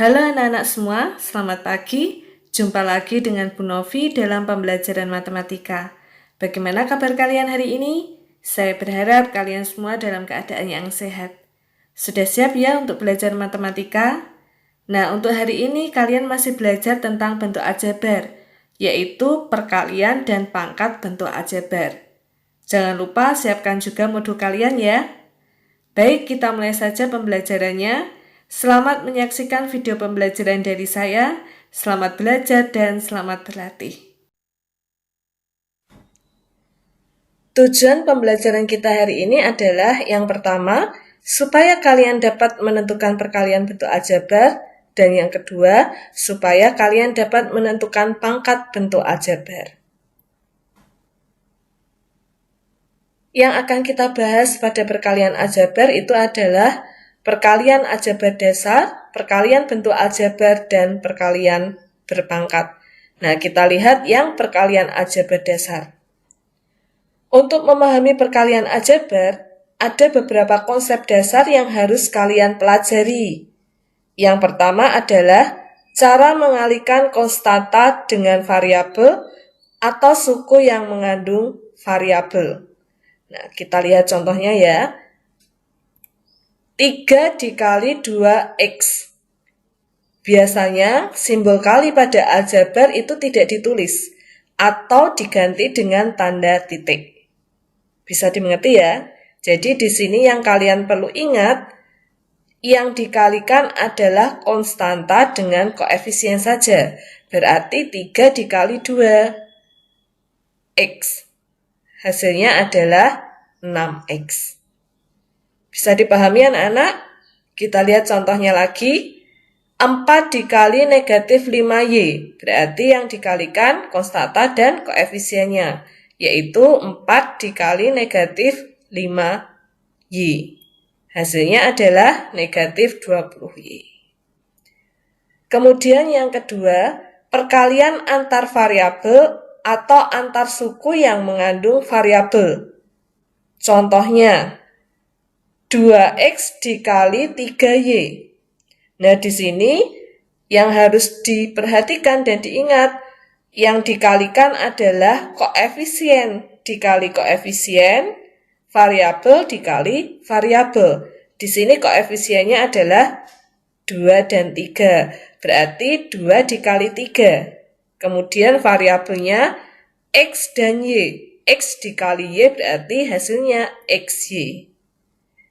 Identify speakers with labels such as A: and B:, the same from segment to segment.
A: Halo anak-anak semua, selamat pagi. Jumpa lagi dengan Bu Novi dalam pembelajaran matematika. Bagaimana kabar kalian hari ini? Saya berharap kalian semua dalam keadaan yang sehat. Sudah siap ya untuk belajar matematika? Nah, untuk hari ini kalian masih belajar tentang bentuk aljabar, yaitu perkalian dan pangkat bentuk aljabar. Jangan lupa siapkan juga modul kalian ya. Baik, kita mulai saja pembelajarannya. Selamat menyaksikan video pembelajaran dari saya. Selamat belajar dan selamat berlatih. Tujuan pembelajaran kita hari ini adalah yang pertama, supaya kalian dapat menentukan perkalian bentuk aljabar, dan yang kedua, supaya kalian dapat menentukan pangkat bentuk aljabar. Yang akan kita bahas pada perkalian aljabar itu adalah perkalian aljabar dasar, perkalian bentuk aljabar, dan perkalian berpangkat. Nah, kita lihat yang perkalian aljabar dasar. Untuk memahami perkalian aljabar, ada beberapa konsep dasar yang harus kalian pelajari. Yang pertama adalah cara mengalihkan konstanta dengan variabel atau suku yang mengandung variabel. Nah, kita lihat contohnya ya. 3 dikali 2x. Biasanya simbol kali pada aljabar itu tidak ditulis atau diganti dengan tanda titik. Bisa dimengerti ya? Jadi di sini yang kalian perlu ingat, yang dikalikan adalah konstanta dengan koefisien saja. Berarti 3 dikali 2x. Hasilnya adalah 6x. Bisa dipahami anak-anak? Kita lihat contohnya lagi. 4 dikali negatif 5y. Berarti yang dikalikan konstanta dan koefisiennya. Yaitu 4 dikali negatif 5y. Hasilnya adalah negatif 20y. Kemudian yang kedua, perkalian antar variabel atau antar suku yang mengandung variabel. Contohnya, 2x dikali 3y. Nah, di sini yang harus diperhatikan dan diingat, yang dikalikan adalah koefisien dikali koefisien, variabel dikali variabel. Di sini koefisiennya adalah 2 dan 3. Berarti 2 dikali 3. Kemudian variabelnya x dan y. X dikali y berarti hasilnya xy.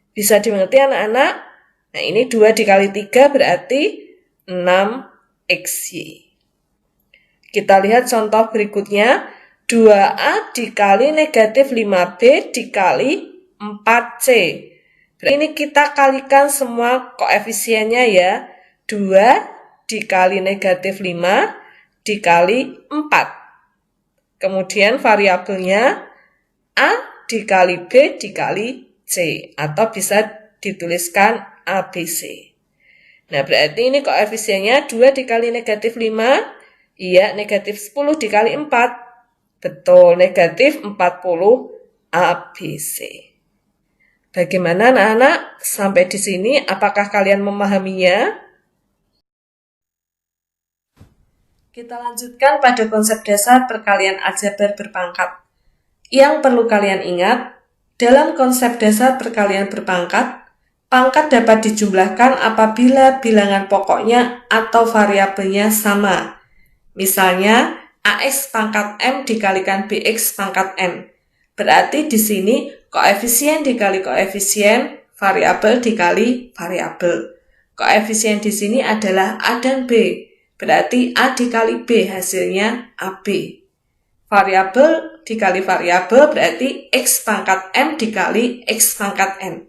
A: Bisa dimengerti anak-anak? Nah, ini 2 dikali 3 berarti 6xy. Kita lihat contoh berikutnya. 2a dikali negatif 5b dikali 4c. Berarti ini kita kalikan semua koefisiennya ya. 2 dikali negatif 5 dikali 4. Kemudian variabelnya a dikali b dikali c. Atau bisa dituliskan ABC. Nah, berarti ini koefisiennya 2 dikali negatif 5. Iya, negatif 10 dikali 4. Betul, negatif 40 ABC. Bagaimana anak-anak? Sampai di sini apakah kalian memahaminya? Kita lanjutkan pada konsep dasar perkalian aljabar berpangkat. Yang perlu kalian ingat, dalam konsep dasar perkalian berpangkat, pangkat dapat dijumlahkan apabila bilangan pokoknya atau variabelnya sama. Misalnya, AX pangkat M dikalikan BX pangkat M. Berarti di sini koefisien dikali koefisien, variabel dikali variabel. Koefisien di sini adalah A dan B. Berarti A dikali B hasilnya AB. Variabel dikali variabel berarti X pangkat M dikali X pangkat N.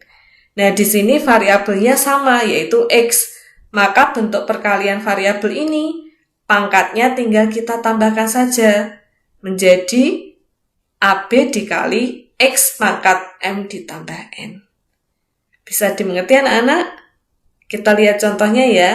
A: Nah, di sini variabelnya sama yaitu X. Maka bentuk perkalian variabel ini pangkatnya tinggal kita tambahkan saja menjadi AB dikali X pangkat M ditambah N. Bisa dimengerti anak-anak? Kita lihat contohnya ya.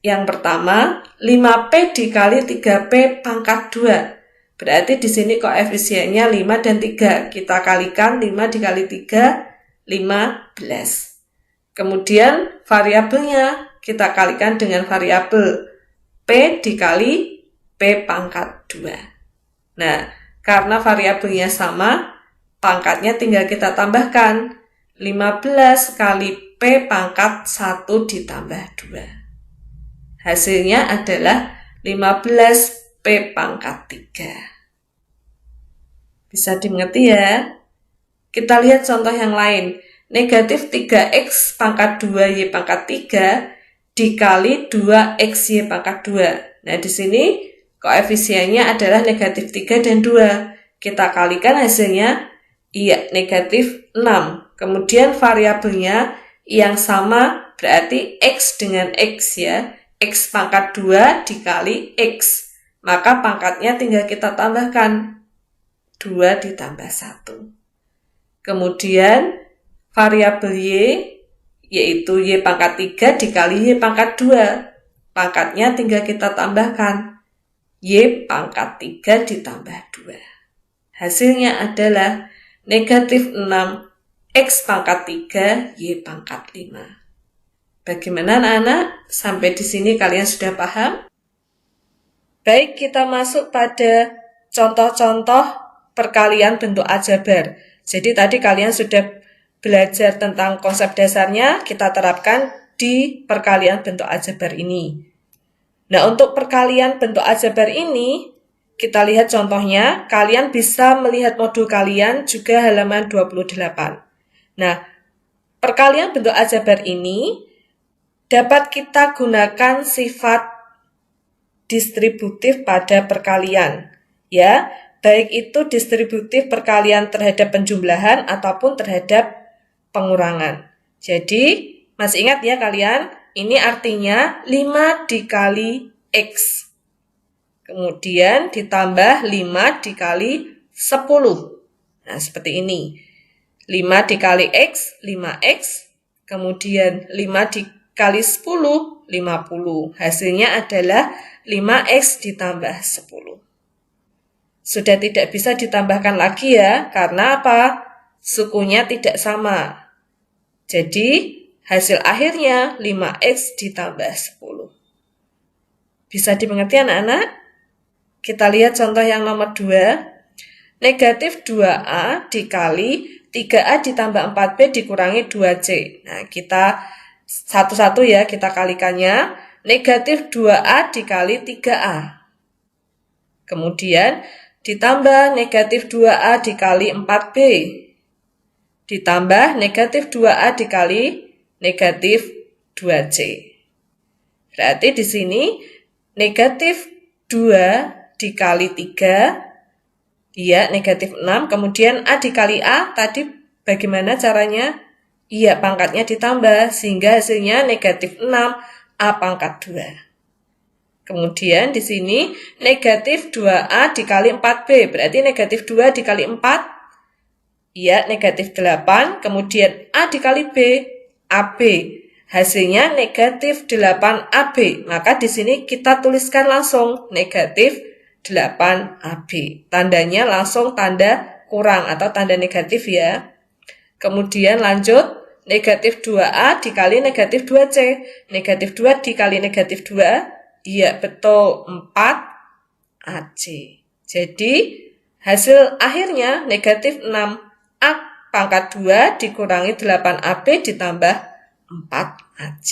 A: Yang pertama, 5P dikali 3P pangkat 2. Berarti di sini koefisiennya 5 dan 3. Kita kalikan 5 dikali 3, 15. Kemudian variabelnya kita kalikan dengan variabel P dikali P pangkat 2. Nah, karena variabelnya sama, pangkatnya tinggal kita tambahkan. 15 kali P pangkat 1 ditambah 2. Hasilnya adalah 15 P pangkat 3. Bisa dimengerti ya? Kita lihat contoh yang lain. Negatif 3x pangkat 2y pangkat 3 dikali 2xy pangkat 2. Nah, di sini koefisiennya adalah negatif 3 dan 2. Kita kalikan hasilnya, negatif 6. Kemudian variabelnya yang sama berarti x dengan x ya. X pangkat 2 dikali x. Maka pangkatnya tinggal kita tambahkan. 2 ditambah 1. Kemudian variabel y, yaitu y pangkat 3 dikali y pangkat 2. Pangkatnya tinggal kita tambahkan. Y pangkat 3 ditambah 2. Hasilnya adalah negatif 6 x pangkat 3 y pangkat 5. Bagaimana anak-anak? Sampai di sini kalian sudah paham? Baik, kita masuk pada contoh-contoh perkalian bentuk aljabar. Jadi tadi kalian sudah belajar tentang konsep dasarnya, kita terapkan di perkalian bentuk aljabar ini. Nah, untuk perkalian bentuk aljabar ini, kita lihat contohnya, kalian bisa melihat modul kalian juga halaman 28. Nah, perkalian bentuk aljabar ini dapat kita gunakan sifat distributif pada perkalian, ya. Baik itu distributif perkalian terhadap penjumlahan ataupun terhadap pengurangan. Jadi, masih ingat ya kalian? Ini artinya 5 dikali X. Kemudian ditambah 5 dikali 10. Nah, seperti ini. 5 dikali X, 5X. Kemudian 5 dikali 10, 50. Hasilnya adalah 5X ditambah 10. Sudah tidak bisa ditambahkan lagi ya, karena apa? Sukunya tidak sama. Jadi, hasil akhirnya 5x ditambah 10. Bisa dimengerti anak-anak? Kita lihat contoh yang nomor 2. Negatif 2a dikali 3a ditambah 4b dikurangi 2c. Nah, kita satu-satu ya, kita kalikannya. Negatif 2a dikali 3a. Kemudian, ditambah negatif 2a dikali 4b. Ditambah negatif 2a dikali negatif 2c. Berarti di sini negatif 2 dikali 3, iya negatif 6. Kemudian a dikali a, tadi bagaimana caranya? Iya, pangkatnya ditambah, sehingga hasilnya negatif 6, a pangkat 2. Kemudian di sini negatif 2A dikali 4B. Berarti negatif 2 dikali 4. Iya, negatif 8. Kemudian A dikali B, AB. Hasilnya negatif 8AB. Maka di sini kita tuliskan langsung negatif 8AB. Tandanya langsung tanda kurang atau tanda negatif ya. Kemudian lanjut, negatif 2A dikali negatif 2C. Negatif 2 dikali negatif 2. Iya, betul, 4 AC. Jadi, hasil akhirnya negatif 6 A pangkat 2 dikurangi 8AB ditambah 4 AC.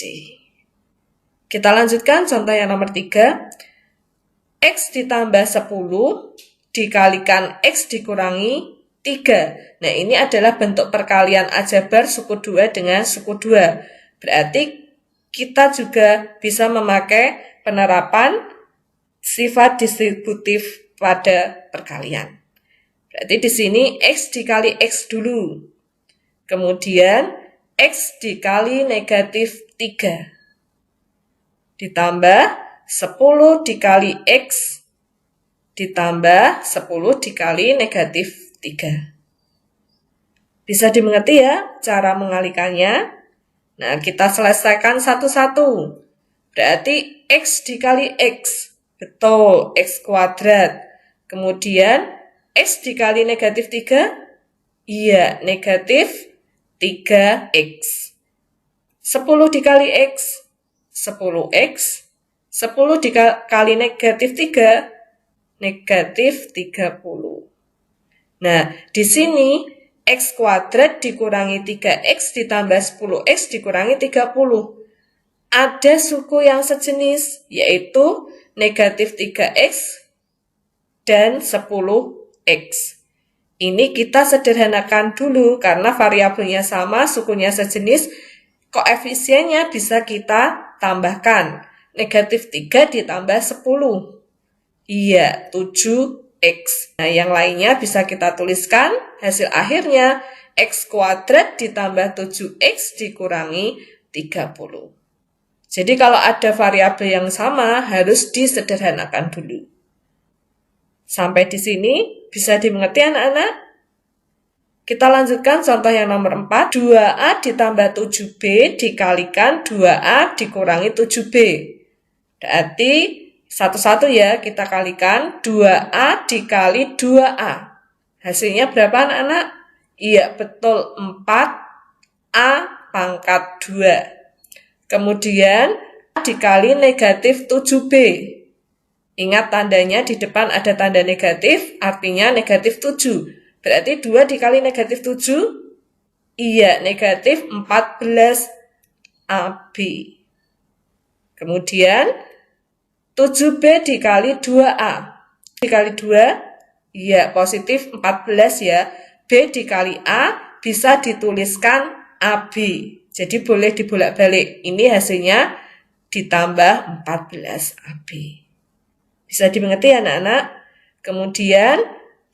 A: Kita lanjutkan contoh yang nomor 3. X ditambah 10 dikalikan X dikurangi 3. Nah, ini adalah bentuk perkalian aljabar suku 2 dengan suku 2. Berarti kita juga bisa memakai penerapan sifat distributif pada perkalian. Berarti di sini X dikali X dulu. Kemudian X dikali negatif 3. Ditambah 10 dikali X. Ditambah 10 dikali negatif 3. Bisa dimengerti ya cara mengalikannya? Nah, kita selesaikan satu-satu. Berarti X dikali X. Betul, X kuadrat. Kemudian X dikali negatif 3. Iya, negatif 3X. 10 dikali X, 10X. 10 dikali negatif 3, negatif 30. Nah, di sini X kuadrat dikurangi 3X ditambah 10X dikurangi 30. Ada suku yang sejenis, yaitu negatif 3X dan 10X. Ini kita sederhanakan dulu karena variabelnya sama, sukunya sejenis, koefisiennya bisa kita tambahkan. Negatif 3 ditambah 10. Iya, 7X. Nah, yang lainnya bisa kita tuliskan, hasil akhirnya X kuadrat ditambah 7X dikurangi 30. Jadi kalau ada variabel yang sama, harus disederhanakan dulu. Sampai di sini, bisa dimengerti anak-anak? Kita lanjutkan contoh yang nomor 4. 2A ditambah 7B dikalikan 2A dikurangi 7B. Berarti satu-satu ya, kita kalikan 2A dikali 2A. Hasilnya berapa anak-anak? Iya, betul, 4A pangkat 2. Kemudian dikali negatif 7B. Ingat tandanya di depan ada tanda negatif, artinya negatif 7. Berarti 2 dikali negatif 7, iya, negatif 14AB. Kemudian 7B dikali 2A. Dikali 2, iya, positif 14 ya. B dikali A bisa dituliskan AB. Jadi boleh dibolak-balik. Ini hasilnya ditambah 14AB. Bisa dimengerti anak-anak? Kemudian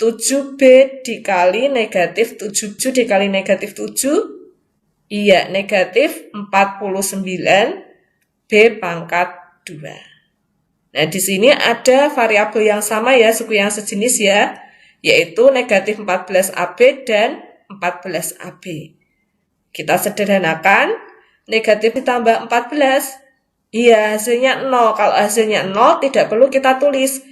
A: 7B dikali negatif 7 dikali negatif 7. Iya, negatif 49 B pangkat 2. Nah, di sini ada variabel yang sama ya, suku yang sejenis ya, yaitu negatif 14AB dan 14AB. Kita sederhanakan, negatif ditambah 14, iya hasilnya 0. Kalau hasilnya 0 tidak perlu kita tulis.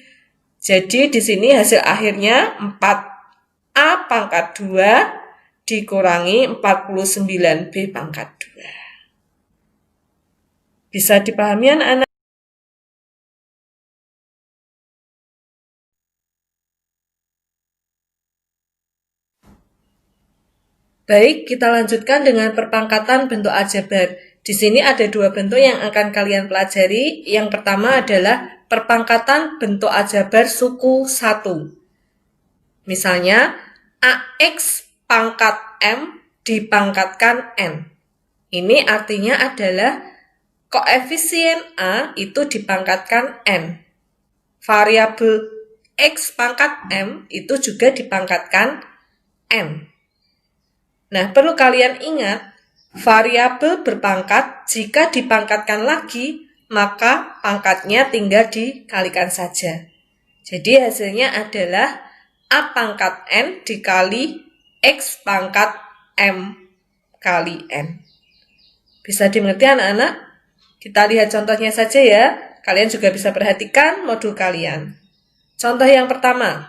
A: Jadi di sini hasil akhirnya 4A pangkat 2 dikurangi 49B pangkat 2. Bisa dipahami anak-anak? Baik, kita lanjutkan dengan perpangkatan bentuk aljabar. Di sini ada dua bentuk yang akan kalian pelajari. Yang pertama adalah perpangkatan bentuk aljabar suku 1. Misalnya, AX pangkat M dipangkatkan N. Ini artinya adalah koefisien A itu dipangkatkan N. Variabel X pangkat M itu juga dipangkatkan N. Nah, perlu kalian ingat, variabel berpangkat jika dipangkatkan lagi, maka pangkatnya tinggal dikalikan saja. Jadi hasilnya adalah A pangkat N dikali X pangkat M kali N. Bisa dimengerti anak-anak? Kita lihat contohnya saja ya. Kalian juga bisa perhatikan modul kalian. Contoh yang pertama,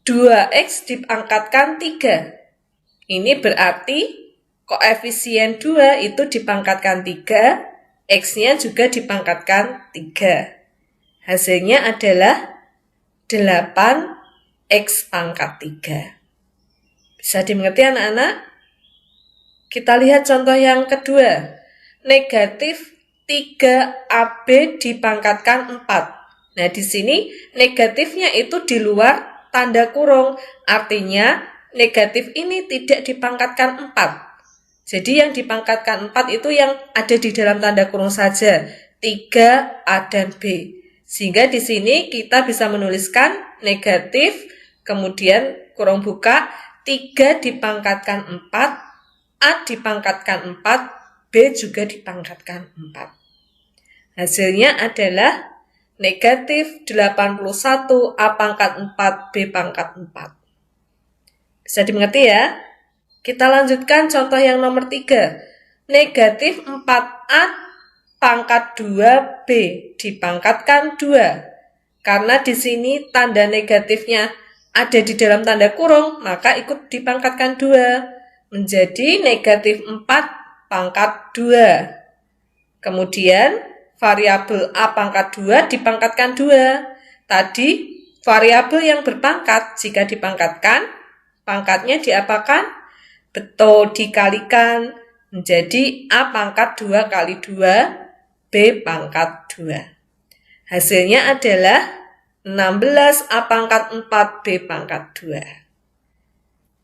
A: 2X dipangkatkan 3. Ini berarti koefisien 2 itu dipangkatkan 3, X-nya juga dipangkatkan 3. Hasilnya adalah 8X pangkat 3. Bisa dimengerti anak-anak? Kita lihat contoh yang kedua. Negatif 3AB dipangkatkan 4. Nah, di sini negatifnya itu di luar tanda kurung. Artinya negatif ini tidak dipangkatkan 4. Jadi yang dipangkatkan 4 itu yang ada di dalam tanda kurung saja. 3A dan B. Sehingga di sini kita bisa menuliskan negatif, kemudian kurung buka, 3 dipangkatkan 4, A dipangkatkan 4, B juga dipangkatkan 4. Hasilnya adalah negatif 81 A pangkat 4, B pangkat 4. Bisa dimengerti ya? Kita lanjutkan contoh yang nomor 3. Negatif 4A pangkat 2B dipangkatkan 2. Karena di sini tanda negatifnya ada di dalam tanda kurung, maka ikut dipangkatkan 2. Menjadi negatif 4 pangkat 2. Kemudian variabel A pangkat 2 dipangkatkan 2. Tadi variabel yang berpangkat jika dipangkatkan, pangkatnya diapakan? Betul, dikalikan menjadi A pangkat 2 kali 2, B pangkat 2. Hasilnya adalah 16 A pangkat 4 B pangkat 2.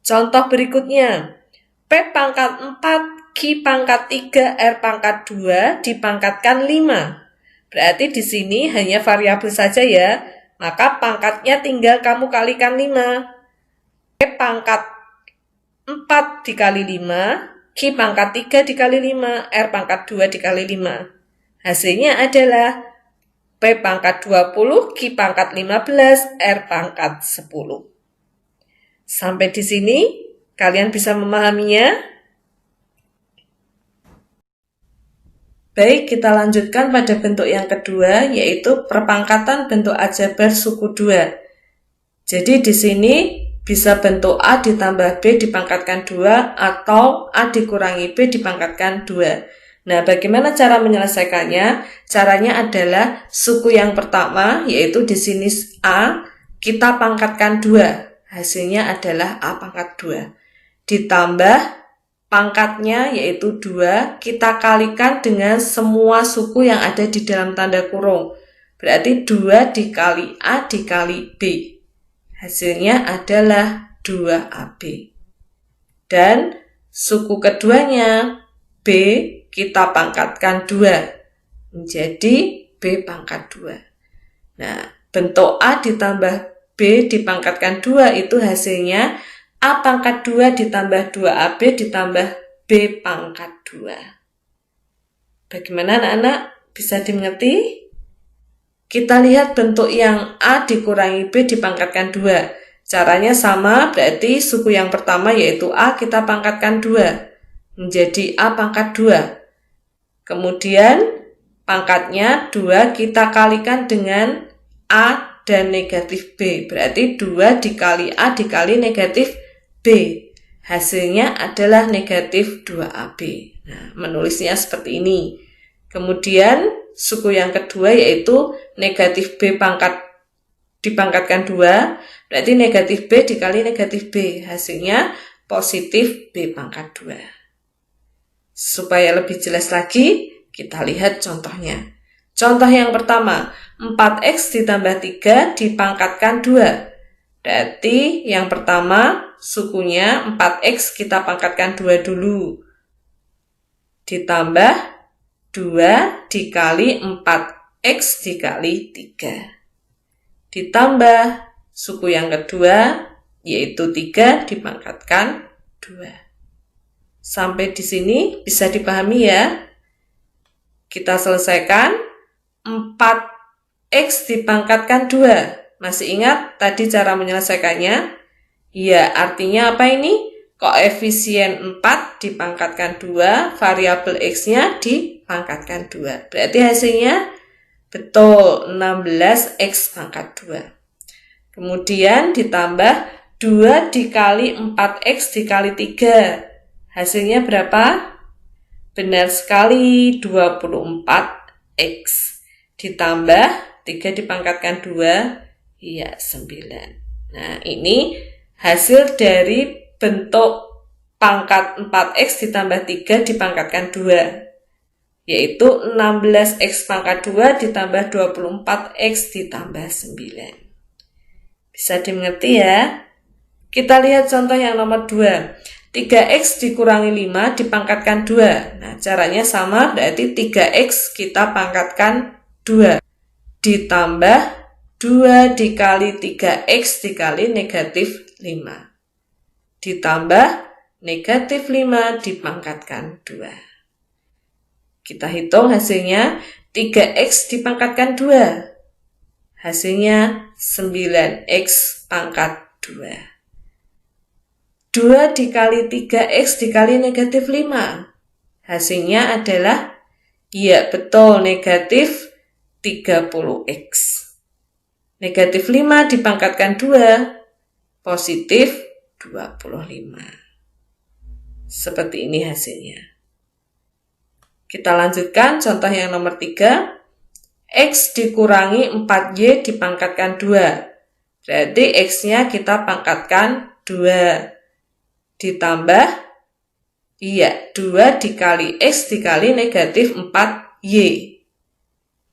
A: Contoh berikutnya, P pangkat 4 Q pangkat 3 R pangkat 2 dipangkatkan 5. Berarti di sini hanya variabel saja ya, maka pangkatnya tinggal kamu kalikan 5. P pangkat 4 dikali 5, Q pangkat 3 dikali 5, R pangkat 2 dikali 5. Hasilnya adalah P pangkat 20, Q pangkat 15, R pangkat 10. Sampai di sini, kalian bisa memahaminya? Baik, kita lanjutkan pada bentuk yang kedua, yaitu perpangkatan bentuk aljabar suku 2. Jadi di sini bisa bentuk A ditambah B dipangkatkan 2, atau A dikurangi B dipangkatkan 2. Nah, bagaimana cara menyelesaikannya? Caranya adalah suku yang pertama, yaitu di sini A, kita pangkatkan 2. Hasilnya adalah A pangkat 2. Ditambah pangkatnya, yaitu 2, kita kalikan dengan semua suku yang ada di dalam tanda kurung. Berarti 2 dikali A dikali B. Hasilnya adalah 2AB. Dan suku keduanya, B, kita pangkatkan 2 menjadi B pangkat 2. Nah, bentuk A ditambah B dipangkatkan 2 itu hasilnya A pangkat 2 ditambah 2AB ditambah B pangkat 2. Bagaimana anak-anak? Bisa dimengerti? Kita lihat bentuk yang A dikurangi B dipangkatkan 2. Caranya sama, berarti suku yang pertama yaitu A kita pangkatkan 2 menjadi A pangkat 2. Kemudian pangkatnya 2 kita kalikan dengan A dan negatif B. Berarti 2 dikali A dikali negatif B. Hasilnya adalah negatif 2AB. Nah, menulisnya seperti ini. Kemudian suku yang kedua yaitu negatif B pangkat dipangkatkan 2. Berarti negatif B dikali negatif B. Hasilnya positif B pangkat 2. Supaya lebih jelas lagi, kita lihat contohnya. Contoh yang pertama, 4X ditambah 3 dipangkatkan 2. Berarti yang pertama, sukunya 4X kita pangkatkan 2 dulu. Ditambah 2 dikali 4X dikali 3. Ditambah suku yang kedua, yaitu 3 dipangkatkan 2. Sampai di sini bisa dipahami ya. Kita selesaikan. 4X dipangkatkan 2. Masih ingat tadi cara menyelesaikannya? Ya, artinya apa ini? Koefisien 4 dipangkatkan 2, variabel X-nya dipangkatkan 2. Berarti hasilnya betul 16X pangkat 2. Kemudian ditambah 2 dikali 4X dikali 3. Hasilnya berapa? Benar sekali, 24X. Ditambah 3 dipangkatkan 2, iya 9. Nah, ini hasil dari bentuk pangkat 4X ditambah 3 dipangkatkan 2. Yaitu 16X pangkat 2 ditambah 24X ditambah 9. Bisa dimengerti ya? Kita lihat contoh yang nomor 2. 3X dikurangi 5 dipangkatkan 2. Nah, caranya sama, berarti 3X kita pangkatkan 2. Ditambah 2 dikali 3X dikali negatif 5. Ditambah negatif 5 dipangkatkan 2. Kita hitung hasilnya, 3X dipangkatkan 2. Hasilnya 9X pangkat 2. 2 dikali 3X dikali negatif 5. Hasilnya adalah, ya betul, negatif 30X. Negatif 5 dipangkatkan 2, positif 25. Seperti ini hasilnya. Kita lanjutkan contoh yang nomor 3. X dikurangi 4Y dipangkatkan 2. Berarti X-nya kita pangkatkan 2. Ditambah, 2 dikali X dikali negatif 4Y.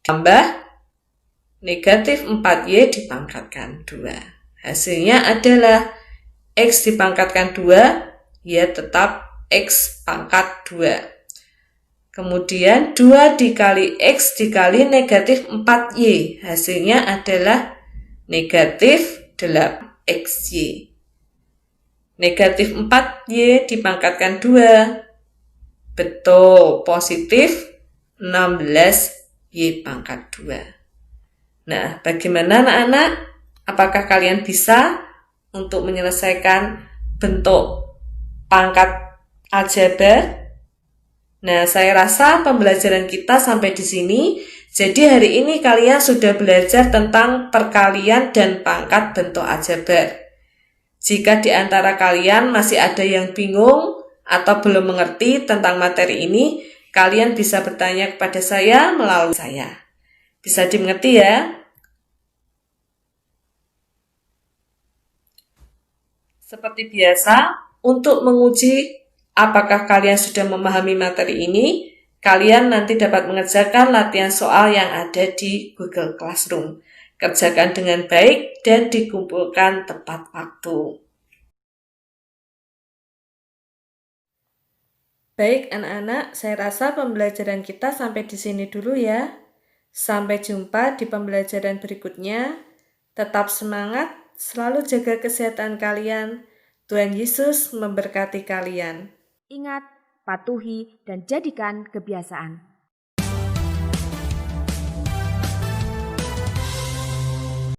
A: Ditambah, negatif 4Y dipangkatkan 2. Hasilnya adalah X dipangkatkan 2, ya tetap X pangkat 2. Kemudian 2 dikali X dikali negatif 4Y. Hasilnya adalah negatif 8XY. Negatif 4Y dipangkatkan 2. Betul, positif 16Y pangkat 2. Nah, bagaimana anak-anak? Apakah kalian bisa untuk menyelesaikan bentuk pangkat aljabar? Nah, saya rasa pembelajaran kita sampai di sini. Jadi hari ini kalian sudah belajar tentang perkalian dan pangkat bentuk aljabar. Jika di antara kalian masih ada yang bingung atau belum mengerti tentang materi ini, kalian bisa bertanya kepada saya melalui saya. Bisa dimengerti ya? Seperti biasa, untuk menguji apakah kalian sudah memahami materi ini, kalian nanti dapat mengerjakan latihan soal yang ada di Google Classroom. Kerjakan dengan baik dan dikumpulkan tepat waktu. Baik anak-anak, saya rasa pembelajaran kita sampai di sini dulu ya. Sampai jumpa di pembelajaran berikutnya. Tetap semangat, selalu jaga kesehatan kalian. Tuhan Yesus memberkati kalian.
B: Ingat, patuhi dan jadikan kebiasaan.